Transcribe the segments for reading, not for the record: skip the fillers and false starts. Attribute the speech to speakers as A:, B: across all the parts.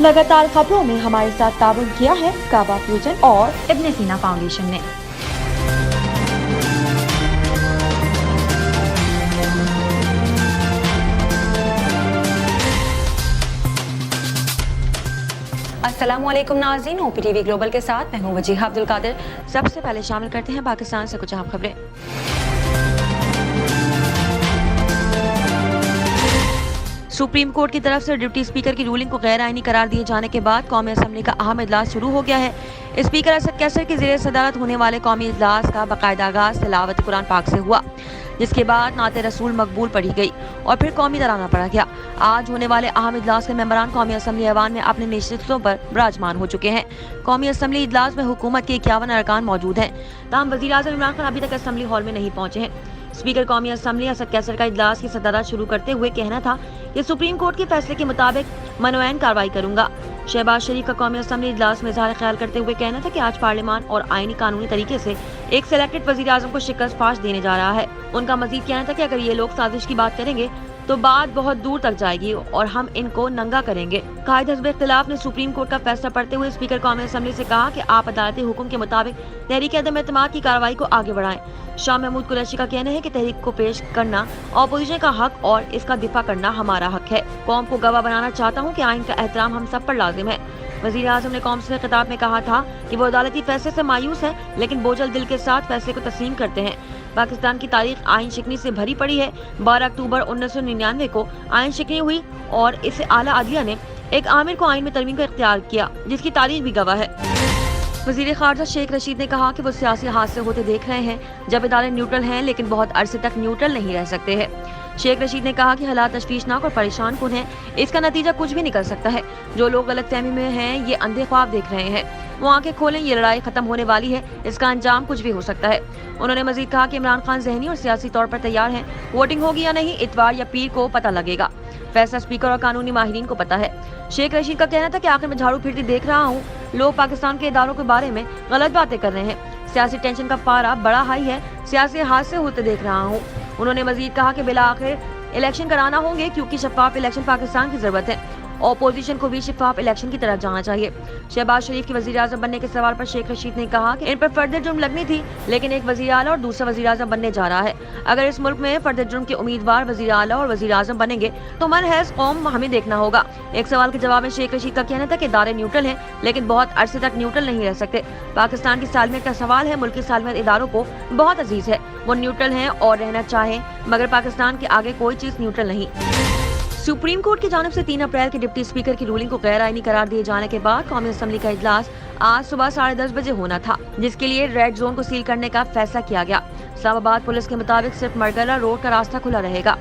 A: लगातार खबरों में हमारे साथ ताउन किया है काबा फ्यूजन और इब्न सीना फाउंडेशन ने। अस्सलामुअलैकुम नाज़रीन, OPTV ग्लोबल के साथ मैं हूं वजीहा अब्दुल कादिर। सबसे पहले शामिल करते हैं पाकिस्तान से कुछ अहम खबरें। सुप्रीम कोर्ट की तरफ से डिप्टी स्पीकर की रूलिंग को गैर आईनी करार दिए जाने के बाद कौमी असम्बली का अहम इजलास शुरू हो गया है। स्पीकर असद कैसर की ज़ेर सदारत होने वाले कौमी इजलास का बाकायदा आगाज तिलावत कुरान पाक से हुआ, जिसके बाद नाते रसूल मकबूल पढ़ी गई और फिर कौमी तराना पढ़ा गया। आज होने वाले अहम इजलास के मेंबरान कौमी असम्बली ऐवान में अपने नशिस्तों पर विराजमान हो चुके हैं। कौमी असम्बली इजलास में हुकूमत के 51 अरकान मौजूद हैं, ताहम वज़ीर आज़म इमरान खान अभी तक असम्बली हॉल में नहीं पहुंचे हैं। स्पीकर कौमी असम्बली असद कैसर का इजलास की सदारत शुरू करते हुए कहना था कि सुप्रीम कोर्ट के फैसले के मुताबिक मनोयन कार्रवाई करूंगा। शहबाज शरीफ का कौमी असम्बली इजलास में इज़हार ख्याल करते हुए कहना था कि आज पार्लियामान और आईनी कानूनी तरीके से एक सिलेक्टेड वज़ीर आज़म को शिकस्त फाश देने जा रहा है। उनका मजीद कहना था कि अगर ये लोग साजिश की बात करेंगे तो बात बहुत दूर तक जाएगी और हम इनको नंगा करेंगे। कायद हिज़्ब इख्तिलाफ ने सुप्रीम कोर्ट का फैसला पढ़ते हुए स्पीकर कौमी असम्बली से कहा कि आप अदालती हुक्म के मुताबिक तहरीक अदम एतमाद की कार्रवाई को आगे बढ़ाएं। शाह महमूद कुरैशी का कहना है कि तहरीक को पेश करना अपोजिशन का हक और इसका दिफा करना हमारा हक है। कौम को गवाह बनाना चाहता हूँ कि आइन का एहतराम हम सब पर लाजिम है। वज़ीर आज़म ने कौम से खिताब में कहा था कि वो अदालती फैसले से मायूस है, लेकिन बोझल दिल के साथ फैसले को तस्लीम करते हैं। पाकिस्तान की तारीख आइन शिकनी से भरी पड़ी है। 12 अक्टूबर 1999 को आइन शिकनी हुई और इसे आला अदलिया ने एक आमिर को आइन में तरमीम का इख्तियार किया, जिसकी तारीख भी गवाह है। वज़ीर ख़ारजा शेख रशीद ने कहा कि वो सियासी हादसे होते देख रहे हैं जब इदारे न्यूट्रल हैं, लेकिन बहुत अरसे तक न्यूट्रल नहीं रह सकते हैं। शेख रशीद ने कहा कि हालात तशवीशनाक और परेशान कुन हैं, इसका नतीजा कुछ भी निकल सकता है। जो लोग गलतफहमी में हैं ये अंधे ख्वाब देख रहे हैं, वो आंखें खोलें, ये लड़ाई खत्म होने वाली है, इसका अंजाम कुछ भी हो सकता है। उन्होंने मजीद कहा कि इमरान खान ज़हनी और सियासी तौर पर तैयार हैं, वोटिंग होगी या नहीं इतवार या पीर को पता लगेगा, फैसला स्पीकर और कानूनी माहिरीन को पता है। शेख रशीद का कहना था कि आखिर में झाड़ू फिरती देख रहा हूँ, लोग पाकिस्तान के इदारों के बारे में गलत बातें कर रहे हैं। सियासी टेंशन का पारा बड़ा हाई है, सियासी हादसे होते देख रहा हूँ। उन्होंने मजीद कहा कि बिला आखिर इलेक्शन कराना होंगे क्योंकि शफाफ इलेक्शन पाकिस्तान की जरूरत है। अपोजिशन को भी शफाफ इलेक्शन की तरह जाना चाहिए। शहबाज शरीफ के वज़ीर आज़म बनने के सवाल पर शेख रशीद ने कहा कि इन पर फर्द जुर्म लगनी थी, लेकिन एक वज़ीर आला और दूसरा वज़ीर आज़म बनने जा रहा है। अगर इस मुल्क में फर्द जुर्म के उम्मीदवार वज़ीर आला और वज़ीर आज़म बनेंगे तो मन हैज़ कौम हमें देखना होगा। एक सवाल के जवाब में शेख रशीद का कहना था कि इदारे न्यूट्रल हैं, लेकिन बहुत अरसे तक न्यूट्रल नहीं रह सकते। पाकिस्तान की सालमियत का सवाल है, मुल्क की सालमियत इदारों को बहुत अजीज है, वो न्यूट्रल हैं और रहना चाहें, मगर पाकिस्तान के आगे कोई चीज़ न्यूट्रल नहीं। सुप्रीम कोर्ट की जानिब से 3 अप्रैल के डिप्टी स्पीकर की रूलिंग को गैर आईनी करार दिए जाने के बाद कौमी असम्बली का इजलास आज सुबह 10:30 बजे होना था, जिसके लिए रेड जोन को सील करने का फैसला किया गया। इस्लामाबाद पुलिस के मुताबिक सिर्फ मरगला रोड का रास्ता खुला रहेगा,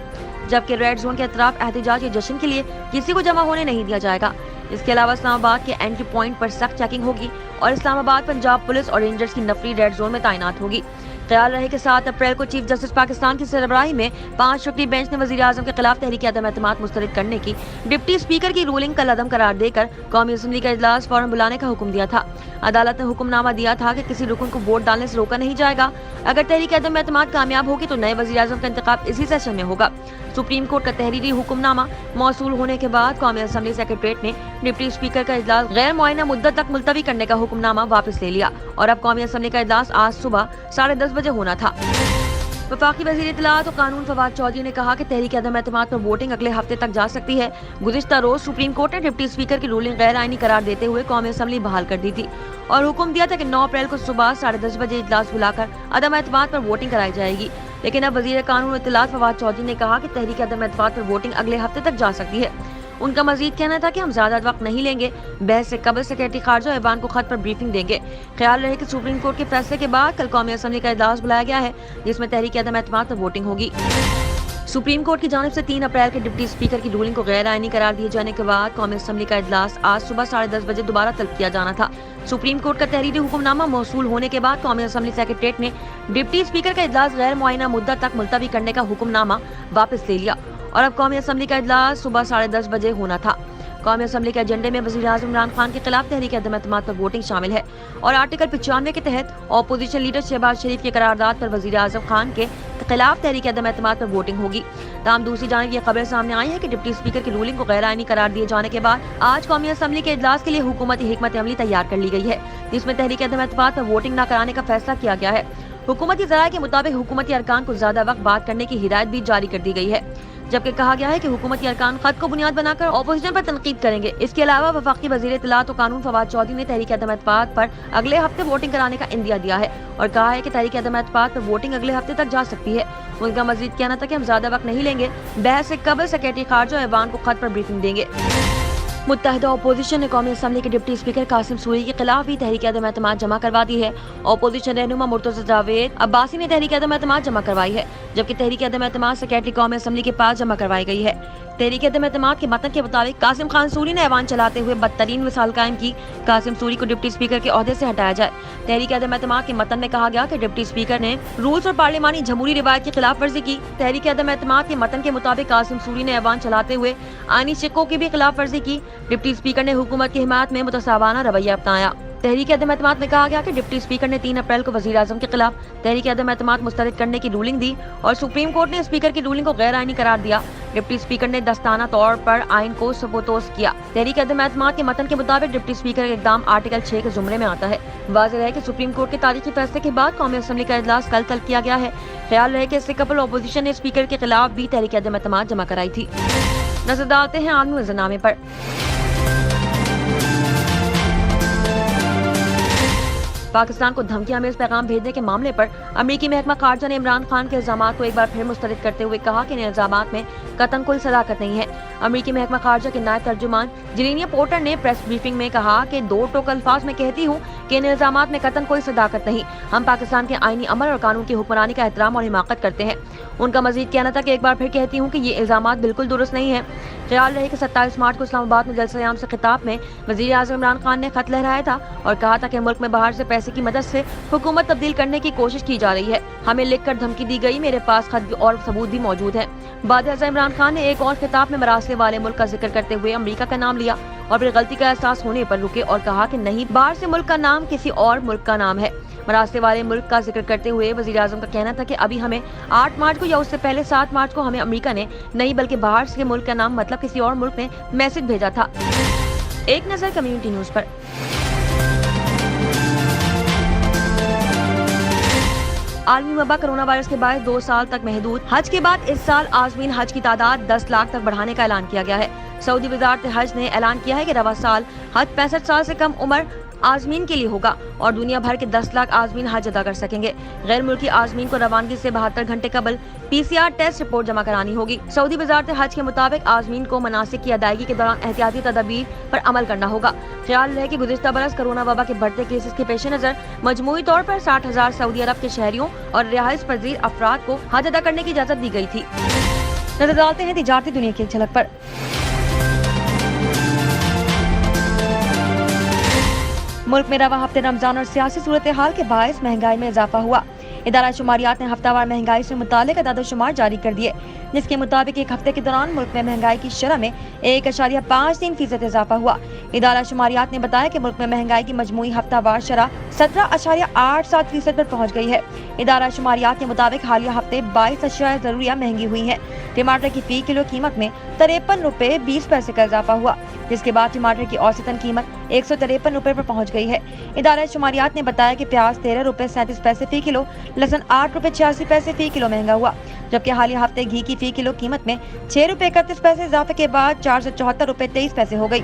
A: जबकि रेड जोन के अतराफ एहतजाज या जश्न के लिए किसी को जमा होने नहीं दिया जाएगा। इसके अलावा इस्लामाबाद के एंट्री पॉइंट पर सख्त चेकिंग होगी और इस्लामाबाद पंजाब पुलिस और रेंजर्स की नफरी रेड जोन में तैनात होगी। ख्याल रहे कि 7 अप्रैल को चीफ जस्टिस पाकिस्तान की सरबराही में 5 रुकनी बेंच ने वज़ीर आज़म के खिलाफ तहरीक अदम एतमाद मुस्तरद करने की डिप्टी स्पीकर की रूलिंग कल अदम करार देकर कौमी असम्बली का इजलास फौरन बुलाने का हुक्म दिया था। अदालत ने हुक्मनामा दिया था कि किसी रुकन को वोट डालने से रोका नहीं जाएगा। अगर तहरीक अदम एतमाद कामयाब होगी तो नए वज़ीर आज़म का इंतखाब इसी सेशन में होगा। सुप्रीम कोर्ट का तहरीरी हुक्मनामा मौसूल होने के बाद कौमी असम्बली सेक्रेटरीट ने डिप्टी स्पीकर का इजलास गैर मुअय्यना मुद्दत तक मुलतवी करने का हुक्मनामा वापस ले लिया और अब कौमी असम्बली का इजलास आज सुबह 10:30 बजे होना था। वफाकी वज़ीर इत्तलाआत और कानून फवाद चौधरी ने कहा कि तहरीक अदम एतमाद पर वोटिंग अगले हफ्ते तक जा सकती है। गुज़िश्ता रोज सुप्रीम कोर्ट ने डिप्टी स्पीकर की रूलिंग गैर आईनी करार देते हुए कौमी असम्बली बहाल कर दी थी और हुक्म दिया था कि 9 अप्रैल को सुबह 10:30 बजे इजलास बुलाकर अदम एतमाद पर वोटिंग कराई जाएगी। लेकिन अब वज़ीर कानून और इत्तलाआत फवाद चौधरी ने कहा कि तहरीक अदम एतमाद पर वोटिंग अगले हफ्ते तक जा सकती है। उनका मजीद कहना था कि हम ज्यादा वक्त नहीं लेंगे, बहस से कबल सेक्रेटरी खारजा ऐवान को खत पर ब्रीफिंग देंगे। ख्याल रहे कि सुप्रीम कोर्ट के फैसले के बाद कल कौमी असम्बली का इजलास बुलाया गया है, जिसमें तहरीक अदम एतमाद पर वोटिंग होगी। सुप्रीम कोर्ट की जानिब से 3 अप्रैल के डिप्टी स्पीकर की रूलिंग को गैर आईनी करार दिए जाने के बाद कौमी असम्बली का इजलास आज सुबह 10:30 बजे दोबारा तलब किया जाना था। सुप्रीम कोर्ट का तहरीरी हुक्मनामा मौसूल होने के बाद कौमी असम्बली सेक्रेटरीट ने डिप्टी स्पीकर का इजलास गैर मुअय्यना मुद्दत तक मुलतवी करने का हुक्मनामा वापस ले लिया और अब कौमी असम्बली का इजलास सुबह 10:30 बजे होना था। कौमी असम्बली के एजेंडे में वज़ीर आज़म इमरान खान के खिलाफ तहरीक अदम एतमाद पर वोटिंग शामिल है और आर्टिकल 95 के तहत अपोजिशन लीडर शहबाज शरीफ के करारदाद पर वज़ीर आज़म खान के खिलाफ तहरीक अदम एतमाद पर वोटिंग होगी। तमाम दूसरी जानब ये खबर सामने आई है कि डिप्टी स्पीकर की रूलिंग को गैर आईनी करार दिए जाने के बाद आज कौमी असम्बली के इजलास के लिए हुकूमती हिकमत अमली तैयार कर ली गई है, जिसमें तहरीक अदम एतमाद पर वोटिंग न कराने का फैसला किया गया है। हुकूमती ज़राए के मुताबिक हुकूमती अरकान को ज्यादा वक्त बात करने की हिदायत भी जारी कर दी गई है, जबकि कहा गया है कि हुकूमती अरकान खत को बुनियाद बनाकर अपोजिशन पर तनकीद करेंगे। इसके अलावा वफाकी वज़ीर इत्तलात और कानून फवाद चौधरी ने तहरीक अदम एतमाद पर अगले हफ्ते वोटिंग कराने का इंदिया दिया है और कहा है कि तहरीक अदम एतमाद पर वोटिंग अगले हफ्ते तक जा सकती है। उनका मजीद कहना था कि हम ज्यादा वक्त नहीं लेंगे, बहस से कबल सेक्रेटरी खारजा और ऐवान को खत पर ब्रीफिंग देंगे। मुत्तहिदा अपोजिशन ने कौमी असम्बली के डिप्टी स्पीकर कासिम सूरी के खिलाफ भी तहरीक अदम एतमाद जमा करवा दी है। अपोजिशन रहनुमा मुर्तज़ा जावेद अब्बासी ने तहरीक अदम एतमाद जमा करवाई है, जबकि तहरीक अदम एतमाद सेक्रेटरी कौमी असम्बली के पास जमा करवाई गई है। तहरीक अदम एतमाद के मतन के मुताबिक कासिम खान सूरी ने ऐवान चलाते हुए बदतरीन मिसाल कायम की, कासिम सूरी को डिप्टी स्पीकर के ओहदे से हटाया जाए। तहरीक अदम एतमाद के मतन में कहा गया कि डिप्टी स्पीकर ने रूल्स और पार्लिमानी जमहूरी रिवायत की खिलाफ वर्जी की। तहरीक अदम एतमाद के मतन के मुताबिक कासिम सूरी ने ऐवान चलाते हुए आईनी शिक्कों की भी खिलाफ वर्जी की। डिप्टी स्पीकर ने हुकूमत की हिमायत में मुतसावाना रवैया अपनाया। तहरीक अदम एतमाद में कहा गया कि डिप्टी स्पीकर ने 3 अप्रैल को वज़ीर आज़म के खिलाफ तहरीक अदम एतमाद मुस्तरद करने की रूलिंग दी और सुप्रीम कोर्ट ने स्पीकर की रूलिंग को गैर आईनी करार दिया। डिप्टी स्पीकर ने दस्ताना तौर पर आइन को सबोतोस किया। तहरीक अदम एतमाद के मतन के मुताबिक डिप्टी स्पीकर का इक़दाम आर्टिकल 6 के जुमरे में आता है। वाज़ेह है कि सुप्रीम कोर्ट के तारीखी फैसले के बाद कौमी असम्बली का इजलास कल तलब किया गया है। ख्याल रहे कि इससे कबल अपोजिशन ने स्पीकर के खिलाफ भी तहरीक अदम एतमाद जमा कराई थी। नजर डालते हैं आलमी मंजरनामे पर। पाकिस्तान को धमकी आमेज पैगाम भेजने के मामले पर अमेरिकी महकमा खारजा ने इमरान खान के इल्जामात को एक बार फिर मुस्तरद करते हुए कहा कि इन इल्जामात में कतन कोई सदाकत नहीं है। अमेरिकी महकमा खारजा के नायब तर्जुमान जिलीनिया पोर्टर ने प्रेस ब्रीफिंग में कहा कि 2 टोक अल्फाज में कहती हूँ कि इन इल्जामात में कतन कोई सदाकत नहीं। हम पाकिस्तान के आईनी अमल और कानून की हुक्मरानी का एहतराम और हिमाकत करते हैं। उनका मजीद कहना था कि एक बार फिर कहती हूँ कि ये इल्जामात बिल्कुल दुरुस्त नहीं है। ख्याल रहे कि 27 मार्च को इस्लामाबाद में जलसे आम से खिताब में वज़ीर आज़म इमरान खान ने खत लहराया था और कहा था कि मुल्क में बाहर से पैसे की मदद से हुकूमत तब्दील करने की कोशिश की जा रही है। हमें लिखकर धमकी दी गई, मेरे पास खत और सबूत भी मौजूद है। बाद इमरान खान ने एक और खिताब में मरासले वाले मुल्क का जिक्र करते हुए अमेरिका का नाम लिया और फिर गलती का एहसास होने पर रुके और कहा कि नहीं, बाहर से मुल्क का नाम किसी और मुल्क का नाम है। मरासले वाले मुल्क का जिक्र करते हुए वज़ीर आज़म का कहना था कि अभी हमें 8 मार्च को या उससे पहले 7 मार्च को हमें अमेरिका ने नहीं बल्कि बाहर से मुल्क का नाम मतलब किसी और मुल्क ने मैसेज भेजा था। एक नजर कम्युनिटी न्यूज पर। आलमी वबा कोरोना वायरस के बायस 2 साल तक महदूद हज के बाद इस साल आज़मीन हज की तादाद 10 लाख तक बढ़ाने का ऐलान किया गया है। सऊदी वज़ारत हज ने ऐलान किया है कि रवा साल हज 65 साल से कम उम्र आज़मीन के लिए होगा और दुनिया भर के 10 लाख आज़मीन हज अदा कर सकेंगे। गैर मुल्की आज़मीन को रवानगी से 72 घंटे कबल PCR टेस्ट रिपोर्ट जमा करानी होगी। सऊदी वज़ारत हज के मुताबिक आज़मीन को मनासिक की अदायगी के दौरान एहतियाती तदाबीर पर अमल करना होगा। ख्याल रहे कि गुज़िश्ता बरस कोरोना वबा के बढ़ते केसेस के पेश नज़र मजमूई तौर पर 60,000 सऊदी अरब के शहरियों और रिहाइश पजीर अफराद को हज अदा करने की इजाज़त दी गई थी। नजर डालते हैं तिजारती दुनिया की एक झलक पर। मुल्क में रवा हफ्ते रमजान और सियासी सूरत हाल के बायस महंगाई में इजाफा हुआ। इदारा शुमारियात ने हफ्तावार महंगाई से मुतालिक अदाद शुमार जारी कर दिए, जिसके मुताबिक एक हफ्ते के दौरान मुल्क में महंगाई की शरह में 1.53% इजाफा हुआ। इदारा शुमारियात ने बताया कि मुल्क में महंगाई की मजमूई हफ्तावार शरह 17.87% पर पहुँच गई है। इदारा शुमारियात के मुताबिक हालिया हफ्ते 22 अशिया ज़रूरिया महंगी हुई है। टमाटर की फी किलो कीमत में 53 रुपए 20 पैसे का इजाफा हुआ, जिसके बाद टमाटर की औसतन कीमत 153 रुपए पर पहुंच गई है। इदारा शुमारियात ने बताया कि प्याज 13 रुपए 37 पैसे फी किलो, लहसुन 8 रुपए 86 पैसे फी किलो महंगा हुआ, जबकि हालिया हफ्ते घी की फी किलो कीमत में 6 रुपए 31 पैसे इजाफे के बाद 474 रुपए 23 पैसे हो गई।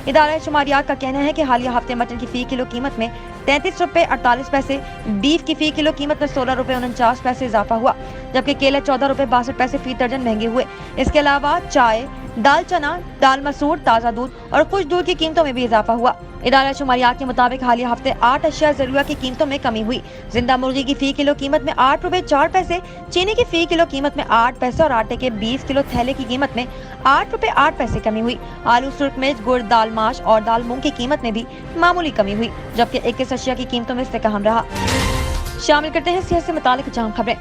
A: इदारा शुमारियात का कहना है कि हालिया हफ्ते मटन की फी किलो कीमत में 33 रुपए 48 पैसे, बीफ की फी किलो कीमत में 16 रुपए 49 पैसे इजाफा हुआ, जबकि केले 14 रुपए 62 पैसे फी दर्जन महंगे हुए। इसके अलावा चाय, दाल चना, दाल मसूर, ताज़ा दूध और कुछ दूध की कीमतों में भी इजाफा हुआ। इदारा शुमारियात के मुताबिक हालिया हफ्ते 8 अशिया ज़रूरिया की कीमतों में कमी हुई। जिंदा मुर्गी की फी किलो कीमत में 8 रुपए 4 पैसे, चीनी की फी किलो कीमत में 8 पैसे और आटे के 20 किलो थैले की कीमत में 8 रुपए 8 पैसे कमी हुई। आलू, सुर्ख मिर्च, गुड़, दाल माश और दाल मूंग की कीमत में भी मामूली कमी हुई, जबकि 21 अशिया की कीमतों में इस्तेकाम रहा। शामिल करते हैं सेहत से मुतालिक अहम खबरें।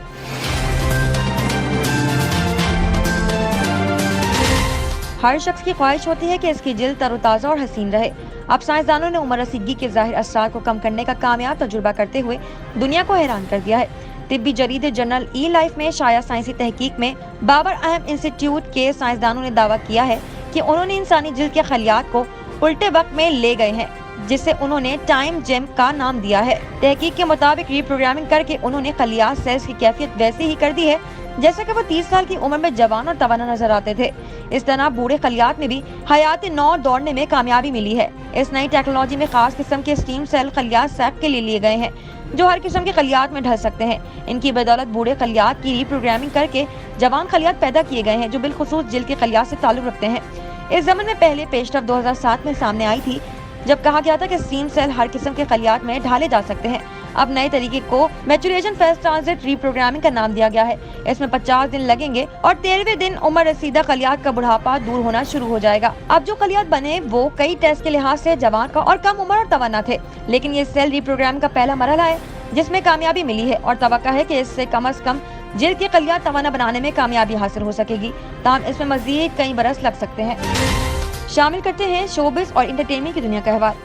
A: हर शख्स की ख्वाहिश होती है कि इसकी जिल्द तरोताज़ा और हसीन रहे। अब साइंसदानों ने उम्र रसीदगी के ज़ाहिर असरार को कम करने का कामयाब तजुर्बा करते हुए दुनिया को हैरान कर दिया है। तिब्बी जरीदे जर्नल ई लाइफ में शाया साइंसी तहकीक में बाबर अहम इंस्टीट्यूट के साइंसदानों ने दावा किया है कि उन्होंने इंसानी जिल्द के खलियात को उल्टे वक्त में ले गए हैं, जिसे उन्होंने टाइम जेम का नाम दिया है। तहकीक के मुताबिक रीप्रोग्रामिंग करके उन्होंने खलियात सेल्स की कैफियत वैसी ही कर दी है जैसे कि वो 30 साल की उम्र में जवान और तवाना नजर आते थे। इस तरह बूढ़े खलियात में भी हयात नौ दौड़ने में कामयाबी मिली है। इस नई टेक्नोलॉजी में खास किस्म के स्टीम सेल खलियात सैप के लिए गए हैं, जो हर किस्म के खलियात में ढल सकते हैं। इनकी बदौलत बूढ़े खलियात की रीप्रोग्रामिंग करके जवान खलियात पैदा किए गए हैं, जो बिलखुसूस जिल्द के खलियात से ताल्लुक रखते हैं। इस जमन में पहले पेशरफ 2007 में सामने आई थी, जब कहा गया था कि स्टीम सेल हर किस्म के खलियात में ढाले जा सकते हैं। अब नए तरीके को मैचुरेशन फेज ट्रांजिट रीप्रोग्रामिंग का नाम दिया गया है। इसमें 50 दिन लगेंगे और 13वें दिन उम्र रसीदा खलियात का बुढ़ापा दूर होना शुरू हो जाएगा। अब जो खलियात बने वो कई टेस्ट के लिहाज से जवान का और कम उम्र और तवाना थे, लेकिन ये सेल रीप्रोग्रामिंग का पहला मरहला है जिसमें कामयाबी मिली है और तवक्का है कि इससे कम से कम जिल्द के खलियात तवाना बनाने में कामयाबी हासिल हो सकेगी। ताहम इसमें मजीद कई बरस लग सकते हैं। शामिल करते हैं शोबिस और एंटरटेनमेंट की दुनिया का अहवाल।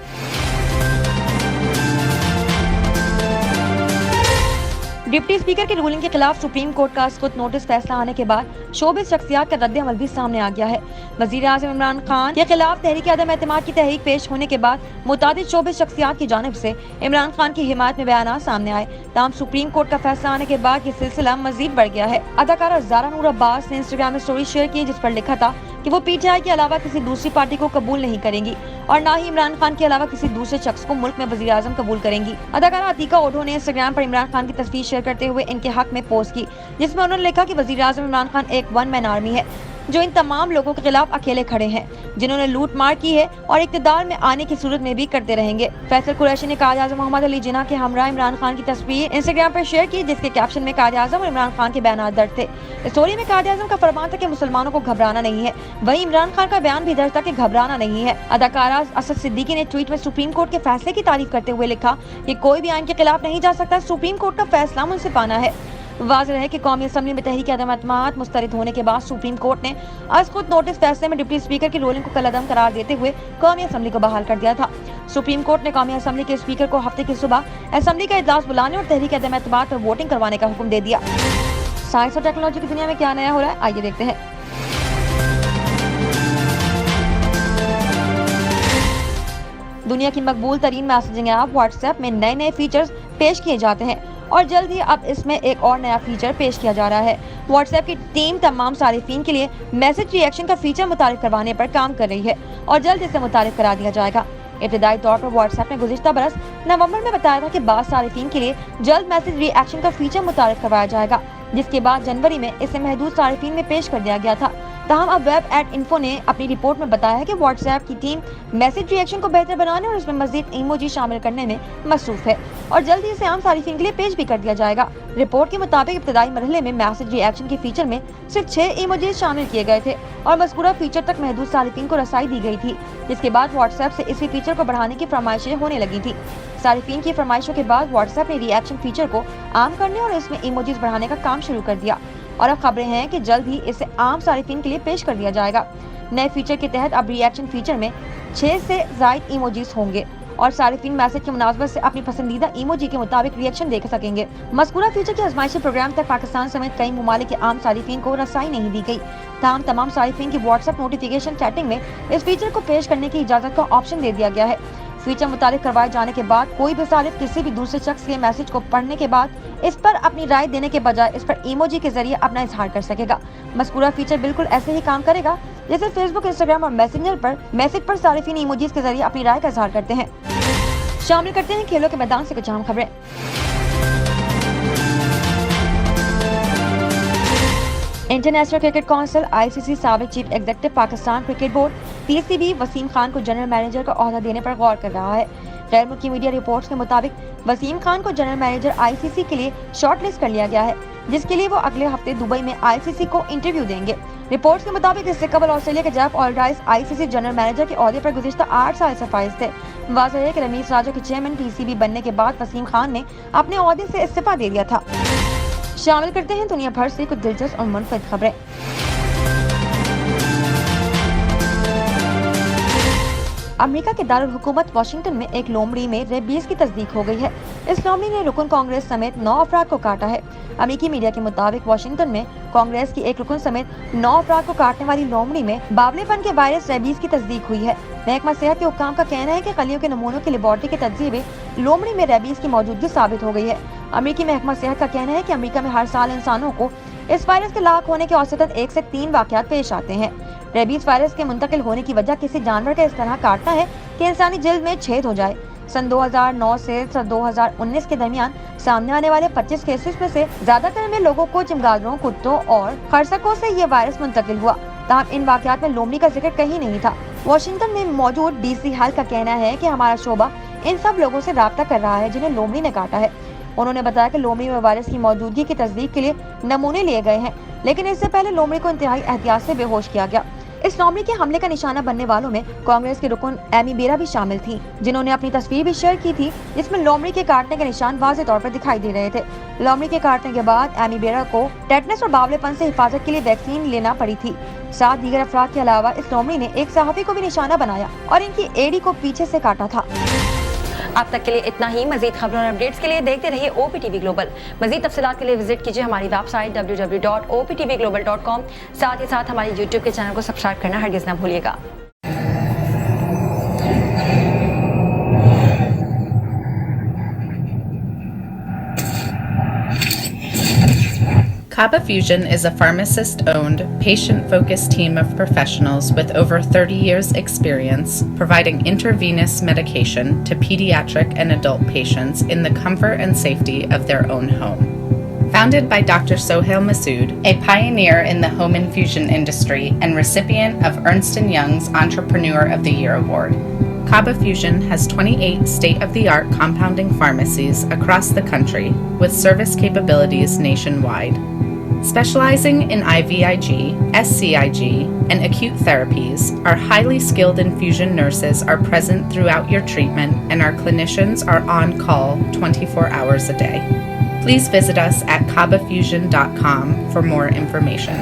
A: डिप्टी स्पीकर की रूलिंग के खिलाफ सुप्रीम कोर्ट का खुद नोटिस फैसला आने के बाद शोबिस शख्सियात का रद्द अमल भी सामने आ गया है। वजीर आज़म इमरान खान के खिलाफ तहरीक अदम एतमाद की तहरीक पेश होने के बाद मुतादिद शोबिस शख्सियात की जानिब से इमरान खान की हिमायत में बयान सामने आए। ताहम सुप्रीम कोर्ट का फैसला आने के बाद ये सिलसिला मजीद बढ़ गया है। अदाकारा ज़ारा नूर अब्बास ने इंस्टाग्राम में स्टोरी शेयर की, जिस पर लिखा था कि वो पीटीआई के अलावा किसी दूसरी पार्टी को कबूल नहीं करेंगी और न ही इमरान खान के अलावा किसी दूसरे शख्स को मुल्क में वजीर आज़म कबूल करेंगी। अदाकारा अतीका ओढो ने इंस्टाग्राम पर इमरान खान की तस्वीर शेयर करते हुए इनके हक में पोस्ट की, जिसमें उन्होंने लिखा कि वजीर आज़म इमरान खान एक वन मैन आर्मी है जो इन तमाम लोगों के खिलाफ अकेले खड़े हैं जिन्होंने लूट मार की है और इक़्तिदार में आने की सूरत में भी करते रहेंगे। फैसल कुरैशी ने कायद आज़म मोहम्मद अली जिन्ना के हमरा इमरान खान की तस्वीर इंस्टाग्राम पर शेयर की, जिसके कैप्शन में कायद आज़म और इमरान खान के बयान दर्ज थे। स्टोरी में कायद आज़म का फरमान था कि मुसलमानों को घबराना नहीं है, वहीं इमरान खान का बयान भी दर्ज था कि घबराना नहीं है। अदाकारा असद सिद्दीकी ने ट्वीट में सुप्रीम कोर्ट के फैसले की तारीफ करते हुए लिखा कि कोई भी आइन के खिलाफ नहीं जा सकता, सुप्रीम कोर्ट का फैसला मुनसिफाना है। वाज़ेह है कि कौमी असम्बली में तहरीक अदम एतमाद मुस्तरद होने के बाद सुप्रीम कोर्ट ने आज खुद नोटिस फैसले में डिप्टी स्पीकर की रूलिंग को कलअदम करार देते हुए कौमी असम्बली को बहाल कर दिया था। सुप्रीम कोर्ट ने कौमी असम्बली के स्पीकर को हफ्ते की सुबह असम्बली का इजलास बुलाने और तहरीक अदम एतमाद पर वोटिंग करवाने का हुक्म दे दिया। साइंस और टेक्नोलॉजी की दुनिया में क्या नया हो रहा है, आइए देखते हैं। दुनिया की मकबूल तरीन मैसेजिंग ऐप व्हाट्सएप में नए नए फीचर्स पेश किए जाते हैं और जल्द ही अब इसमें एक और नया फीचर पेश किया जा रहा है। व्हाट्सएप की टीम तमाम सारिफीन के लिए मैसेज रिएक्शन का फीचर मुतारिफ करवाने पर काम कर रही है और जल्द इसे मुतारिफ करा दिया जाएगा। इब्तिदाई तौर पर व्हाट्सएप ने गुज़िश्ता बरस नवंबर में बताया था कि बाज़ सारिफीन के लिए जल्द मैसेज रिएक्शन का फीचर मुतारिफ करवाया जाएगा, जिसके बाद जनवरी में इसे महदूद सारिफीन में पेश कर दिया गया था। ताहम अब वेब@info ने अपनी रिपोर्ट में बताया है कि व्हाट्सएप की टीम मैसेज रिएक्शन को बेहतर बनाने और इसमें मजीद इमोजी शामिल करने में मसरूफ है और जल्द ही इसे आम सारिफीन के लिए पेश भी कर दिया जाएगा। रिपोर्ट के मुताबिक इब्तिदाई मरहले में मैसेज रिएक्शन के फीचर में सिर्फ 6 इमोजी शामिल किए गए थे और मज़कूरा फीचर तक महदूद सारिफीन को रसाई दी गई थी, जिसके बाद व्हाट्सएप से इसी फीचर को बढ़ाने की फरमाइशें होने लगी थी। सारिफीन की फरमाइशों के बाद व्हाट्सएप ने रिएक्शन फीचर को आम करने और इसमें इमोजीज बढ़ाने का काम शुरू कर दिया और अब खबरें हैं कि जल्द ही इसे आम सारिफीन के लिए पेश कर दिया जाएगा। नए फीचर के तहत अब रिएक्शन फीचर में 6 से ज़ायद इमोजीज होंगे और सारिफीन मैसेज की मुनासबत से अपनी पसंदीदा इमोजी के मुताबिक रिएक्शन देख सकेंगे। मज़कूरा फीचर के आजमाइशी प्रोग्राम तक पाकिस्तान समेत कई ममालिक के आम सारिफीन को रसाई नहीं दी गई। ताहम तमाम सारिफीन की व्हाट्सएप नोटिफिकेशन चैटिंग में इस फीचर को पेश करने की इजाज़त का ऑप्शन दे दिया गया है। फीचर मुतारिफ करवाए जाने के बाद कोई भी सारिफ किसी भी दूसरे शख्स के मैसेज को पढ़ने के बाद इस पर अपनी राय देने के बजाय इस पर इमोजी के जरिए अपना इजहार कर सकेगा। मज़कूरा फीचर बिल्कुल ऐसे ही काम करेगा जैसे फेसबुक, इंस्टाग्राम और मैसेज पर सारिफीन इमोजीज के जरिए अपनी राय का इजहार करते हैं। शामिल करते हैं खेलों के मैदान से कुछ अहम खबरें। इंटरनेशनल क्रिकेट काउंसिल (ICC) साबिक chief executive Pakistan Cricket Board (PCB) Wasim Khan को जनरल मैनेजर का ओहदा देने पर गौर कर रहा है। गैर मुल्की मीडिया रिपोर्ट्स के मुताबिक वसीम खान को जनरल मैनेजर ICC के लिए शॉर्टलिस्ट कर लिया गया है, जिसके लिए वो अगले हफ्ते दुबई में ICC को इंटरव्यू देंगे। रिपोर्ट्स के मुताबिक इससे कबल ऑस्ट्रेलिया के जेफ ऑलराइस ICC जनरल मैनेजर के ओहदे पर गुज़िश्ता 8 साल से फाइज थे। वाज़ेह है कि रमीज राजा के चेयरमैन PCB बनने के बाद वसीम खान ने अपने ओहदे से इस्तीफा दे दिया था। शामिल करते हैं दुनिया भर से कुछ दिलचस्प और मुनफरद खबरें। अमेरिका के दारुल हुकूमत वाशिंगटन में एक लोमड़ी में रेबीज की तस्दीक हो गई है। इस लोमड़ी ने रुकन कांग्रेस समेत 9 अफराद को काटा है। अमेरिकी मीडिया के मुताबिक वाशिंगटन में कांग्रेस की एक रुकन समेत 9 अफराद को काटने वाली लोमड़ी में बावलेपन के वायरस रेबीज की तस्दीक हुई है। महकमा सेहत के हुक्काम का कहना है कि खलियों के नमूनों की लेबॉर्ट्री के तजज़िये लोमड़ी में रेबीज की मौजूदगी साबित हो गई है। अमेरिकी महकमा सेहत का कहना है कि अमेरिका में हर साल इंसानों को इस वायरस के लाक होने के औसतन 1 से 3 वाक़यात पेश आते हैं। रेबीज वायरस के मुंतकिल होने की वजह किसी जानवर का इस तरह काटना है कि इंसानी जिल्द में छेद हो जाए। सन 2009 से 2019 के दरमियान सामने आने वाले 25 केसेस में से ज्यादातर में लोगों को चमगादड़ों, कुत्तों और खरसकों से ये वायरस मुंतकिल हुआ। ताहम इन वाक़यात में लोमड़ी का जिक्र कहीं नहीं था। वाशिंगटन में मौजूद डीसी हेल्थ का कहना है कि हमारा शोबा इन सब लोगों से राब्ता कर रहा है जिन्हें लोमड़ी ने काटा है। उन्होंने बताया कि लोमड़ी में वायरस की मौजूदगी की तस्दीक के लिए नमूने लिए गए हैं, लेकिन इससे पहले लोमड़ी को इंतहाई एहतियात से बेहोश किया गया। इस लोमड़ी के हमले का निशाना बनने वालों में कांग्रेस की रुकन एमी बेरा भी शामिल थी, जिन्होंने अपनी तस्वीर भी शेयर की थी जिसमें लोमड़ी के काटने के निशान वाज़ेह तौर पर दिखाई दे रहे थे। लोमड़ी के काटने के बाद एमी बेरा को टेटनस और बावलेपन से हिफाजत के लिए वैक्सीन लेना पड़ी थी। 7 दीगर अफराद के अलावा इस लोमड़ी ने एक सहाफ़ी को भी निशाना बनाया और इनकी एड़ी को पीछे से काटा था। अब तक के लिए इतना ही। मजीद खबरों और अपडेट्स के लिए देखते रहिए OPTV ग्लोबल। मजीद तफसीलात के लिए विजिट कीजिए हमारी वेबसाइट www.optvglobal.com। साथ ही साथ हमारे YouTube के चैनल को सब्सक्राइब करना हरगिज़ न भूलिएगा।
B: Kaba Fusion is a pharmacist-owned, patient-focused team of professionals with over 30 years' experience providing intravenous medication to pediatric and adult patients in the comfort and safety of their own home. Founded by Dr. Sohail Masood, a pioneer in the home infusion industry and recipient of Ernst & Young's Entrepreneur of the Year award, Kaba Fusion has 28 state-of-the-art compounding pharmacies across the country with service capabilities nationwide. Specializing in IVIG, SCIG, and acute therapies, our highly skilled infusion nurses are present throughout your treatment and our clinicians are on call 24 hours a day. Please visit us at kabafusion.com for more information.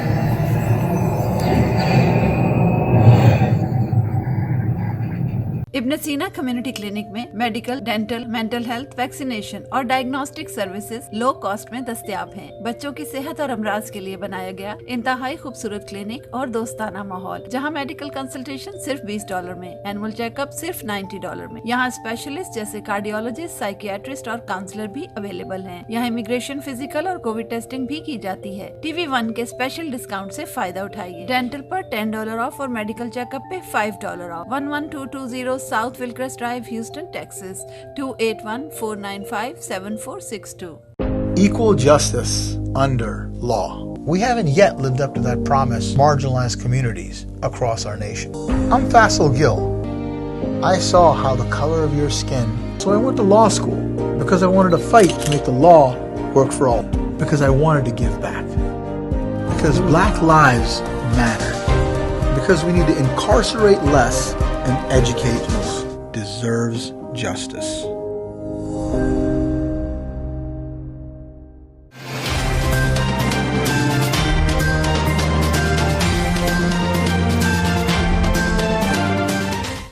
C: इब्न सीना community clinic में medical, dental, mental health, vaccination और diagnostic services low cost में दस्तयाब हैं। बच्चों की सेहत और अमराज के लिए बनाया गया इंतहाई खूबसूरत क्लिनिक और दोस्ताना माहौल, जहां मेडिकल कंसल्टेशन सिर्फ $20 में, एनुअल चेकअप सिर्फ $90 में। यहाँ स्पेशलिस्ट जैसे कार्डियोलॉजिस्ट, साइकियाट्रिस्ट और काउंसलर भी अवेलेबल हैं। यहाँ इमिग्रेशन, फिजिकल और कोविड टेस्टिंग भी की जाती है। TV1 के स्पेशल डिस्काउंट से फायदा उठाइए। डेंटल पर $10 ऑफ और मेडिकल चेकअप पे $5 of. 11220 South Wilcrest Drive, Houston, Texas, 281-495-7462.
D: Equal justice under law. We haven't yet lived up to that promise, marginalized communities across our nation. I'm Faisal Gill. I saw how the color of your skin, so I went to law school because I wanted to fight to make the law work for all, because I wanted to give back, because black lives matter, because we need to incarcerate less and educate most deserves justice.